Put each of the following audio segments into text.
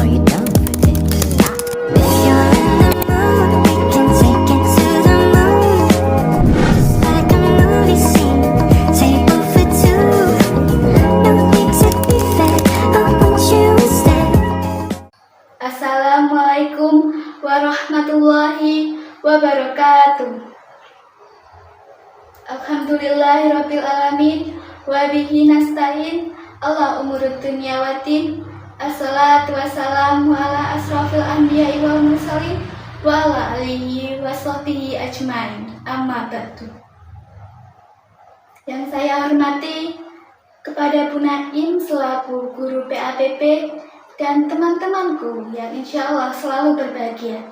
you don't forget. If you're in the mood, we can take it to the moon. Just like a movie scene, table for two. No need to be fed, I want you instead. Assalamualaikum warahmatullahi wabarakatuh. Alhamdulillahirabbil alamin wa bihi nasta'in ala umurud dunya waddin. Assalatu wassalamu ala asrofil anbiya'i wal mursalin wa ala alihi wa sahbihi ajmain. Amma ba'du. Yang saya hormati kepada Bu Naim selaku guru PAPP dan teman-temanku yang insya Allah selalu berbahagia.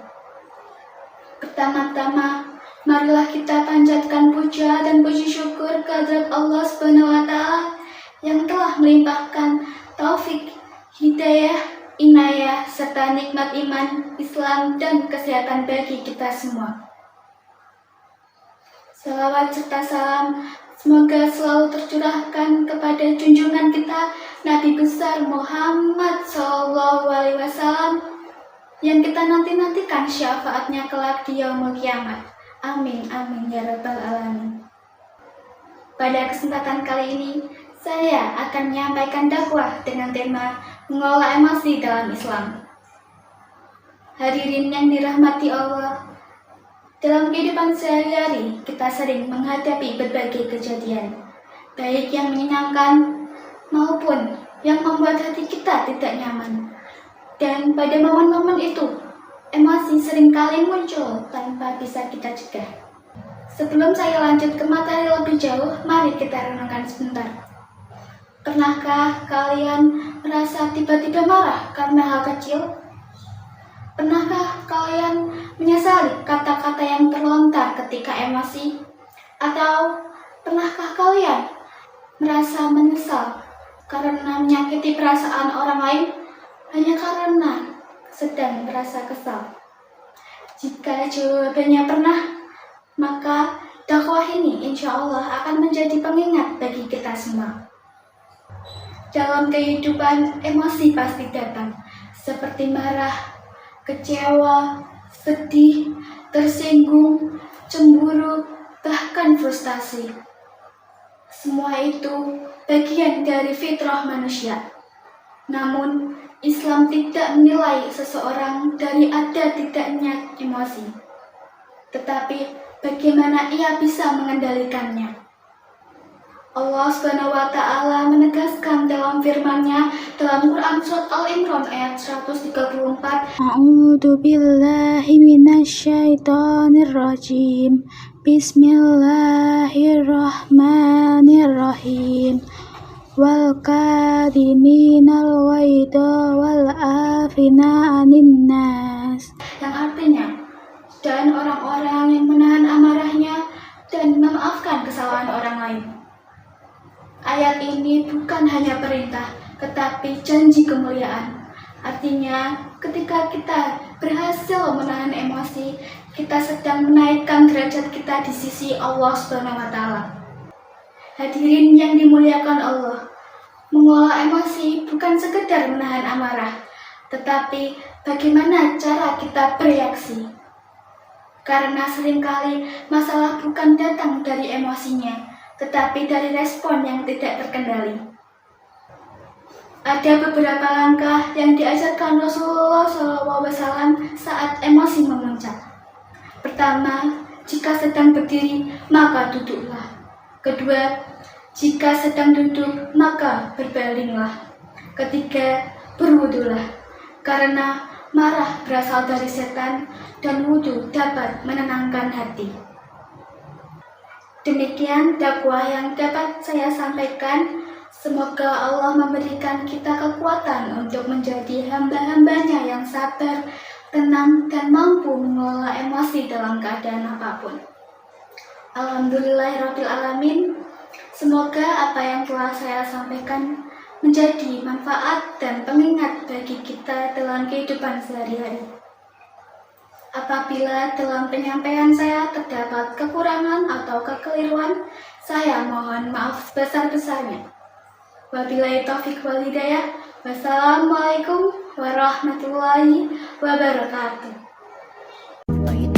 Pertama-tama, marilah kita panjatkan puja dan puji syukur kehadirat Allah Subhanahu wa Ta'ala yang telah melimpahkan taufik, hidayah, inayah, serta nikmat iman, Islam, dan kesehatan bagi kita semua. Salawat serta salam semoga selalu tercurahkan kepada junjungan kita Nabi besar Muhammad SAW yang kita nanti-nantikan syafaatnya kelak di yaumul kiamat. Amin, amin, ya rabbal alamin. Pada kesempatan kali ini, saya akan menyampaikan dakwah dengan tema mengelola emosi dalam Islam. Hadirin yang dirahmati Allah, dalam kehidupan sehari-hari kita sering menghadapi berbagai kejadian, baik yang menyenangkan maupun yang membuat hati kita tidak nyaman. Dan pada momen-momen itu, emosi seringkali muncul tanpa bisa kita cegah. Sebelum saya lanjut ke materi lebih jauh, mari kita renungkan sebentar. Pernahkah kalian merasa tiba-tiba marah karena hal kecil? Pernahkah kalian menyesali kata-kata yang terlontar ketika emosi? Atau pernahkah kalian merasa menyesal karena menyakiti perasaan orang lain hanya karena sedang merasa kesal? Jika jawabannya pernah, maka dakwah ini insya Allah akan menjadi pengingat bagi kita semua. Dalam kehidupan, emosi pasti datang, seperti marah, kecewa, sedih, tersinggung, cemburu, bahkan frustasi. Semua itu bagian dari fitrah manusia. Namun, Islam tidak menilai seseorang dari ada tidaknya emosi, tetapi bagaimana ia bisa mengendalikannya. Allah Subhanahu wa Ta'ala menegaskan dalam firman-Nya dalam Quran Surat Al-Imran ayat 134, A'udzu billahi minasyaitonir rajim. Bismillahirrahmanirrahim. Wal kadhiminal ghaidha wal afina 'anin nas. Yang artinya, dan orang-orang yang menahan amarahnya dan memaafkan kesalahan orang lain. Ayat ini bukan hanya perintah, tetapi janji kemuliaan. Artinya, ketika kita berhasil menahan emosi, kita sedang menaikkan derajat kita di sisi Allah Subhanahu wa Ta'ala. Hadirin yang dimuliakan Allah, mengelola emosi bukan sekedar menahan amarah, tetapi bagaimana cara kita bereaksi. Karena seringkali masalah bukan datang dari emosinya, tetapi dari respon yang tidak terkendali. Ada beberapa langkah yang diajarkan Rasulullah SAW saat emosi memuncak. Pertama, jika sedang berdiri, maka duduklah. Kedua, jika sedang duduk, maka berbalinglah. Ketiga, berwudulah. Karena marah berasal dari setan dan wudu dapat menenangkan hati. Demikian dakwah yang dapat saya sampaikan. Semoga Allah memberikan kita kekuatan untuk menjadi hamba-hambanya yang sabar, tenang, dan mampu mengelola emosi dalam keadaan apapun. Alhamdulillahirabbil alamin. Semoga apa yang telah saya sampaikan menjadi manfaat dan pengingat bagi kita dalam kehidupan sehari-hari. Apabila dalam penyampaian saya terdapat kekurangan atau kekeliruan, saya mohon maaf sebesar-besarnya. Wabillahi taufiq wal hidayah. Wassalamualaikum warahmatullahi wabarakatuh. Are you